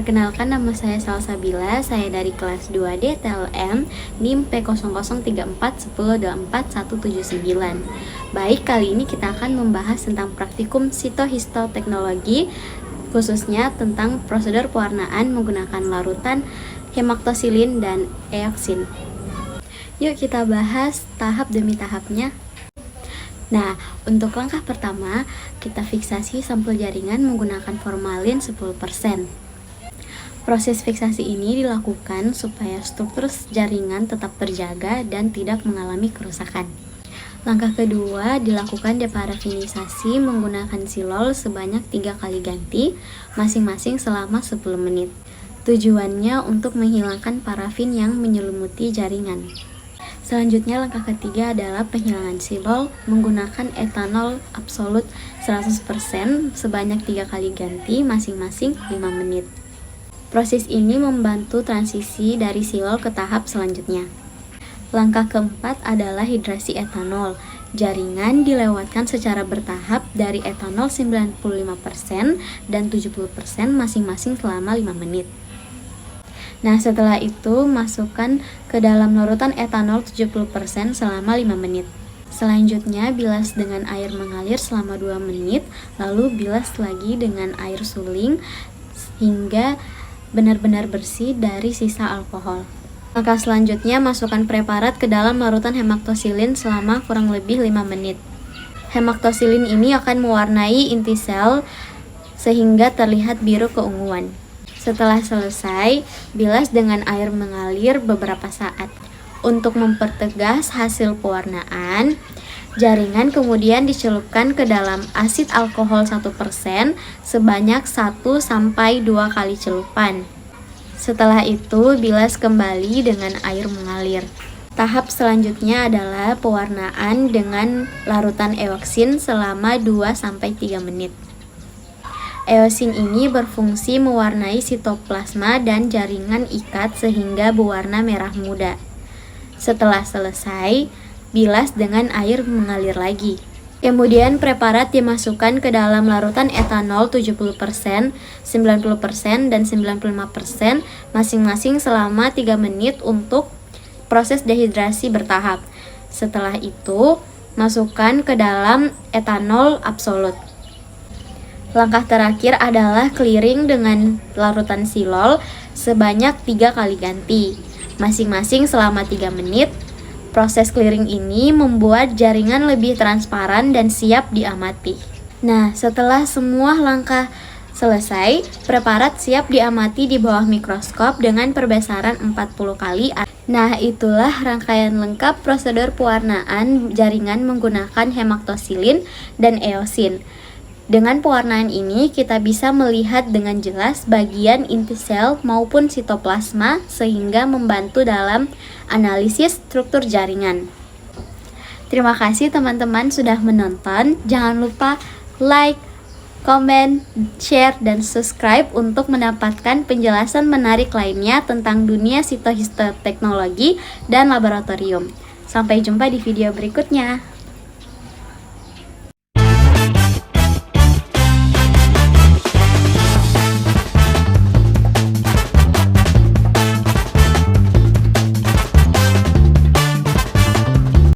Perkenalkan, nama saya Salsabila, saya dari kelas 2D TLM NIM P003410241179. Baik, kali ini kita akan membahas tentang praktikum sitohistoteknologi, khususnya tentang prosedur pewarnaan menggunakan larutan hemaktosilin dan eoksin. Yuk kita bahas tahap demi tahapnya. Nah, untuk langkah pertama, kita fiksasi sampel jaringan menggunakan formalin 10%. Proses fiksasi ini dilakukan supaya struktur jaringan tetap terjaga dan tidak mengalami kerusakan. Langkah kedua, dilakukan deparafinisasi menggunakan silol sebanyak 3 kali ganti, masing-masing selama 10 menit. Tujuannya untuk menghilangkan parafin yang menyelimuti jaringan. Selanjutnya, langkah ketiga adalah penghilangan silol menggunakan etanol absolut 100% sebanyak 3 kali ganti, masing-masing 5 menit. Proses ini membantu transisi dari silol ke tahap selanjutnya. Langkah keempat adalah hidrasi etanol. Jaringan dilewatkan secara bertahap dari etanol 95% dan 70% masing-masing selama 5 menit. Nah, setelah itu masukkan ke dalam larutan etanol 70% selama 5 menit. Selanjutnya bilas dengan air mengalir selama 2 menit, lalu bilas lagi dengan air suling hingga benar-benar bersih dari sisa alkohol. Langkah selanjutnya, masukkan preparat ke dalam larutan hemaktosilin selama kurang lebih 5 menit. Hemaktosilin ini akan mewarnai inti sel sehingga terlihat biru keunguan. Setelah selesai, bilas dengan air mengalir beberapa saat. Untuk mempertegas hasil pewarnaan, jaringan kemudian dicelupkan ke dalam asid alkohol 1% sebanyak 1-2 kali celupan. Setelah itu, bilas kembali dengan air mengalir. Tahap selanjutnya adalah pewarnaan dengan larutan eoksin selama 2-3 menit. Eoksin ini berfungsi mewarnai sitoplasma dan jaringan ikat sehingga berwarna merah muda. Setelah selesai, bilas dengan air mengalir lagi. Kemudian preparat dimasukkan ke dalam larutan etanol 70%, 90%, dan 95% masing-masing selama 3 menit untuk proses dehidrasi bertahap. Setelah itu, masukkan ke dalam etanol absolut. Langkah terakhir adalah clearing dengan larutan silol sebanyak 3 kali ganti, masing-masing selama 3 menit. Proses clearing ini membuat jaringan lebih transparan dan siap diamati. Nah, setelah semua langkah selesai, preparat siap diamati di bawah mikroskop dengan perbesaran 40 kali. Nah, itulah rangkaian lengkap prosedur pewarnaan jaringan menggunakan hemaktosilin dan eoksin. Dengan pewarnaan ini, kita bisa melihat dengan jelas bagian inti sel maupun sitoplasma sehingga membantu dalam analisis struktur jaringan. Terima kasih teman-teman sudah menonton. Jangan lupa like, komen, share, dan subscribe untuk mendapatkan penjelasan menarik lainnya tentang dunia sitohistoteknologi dan laboratorium. Sampai jumpa di video berikutnya.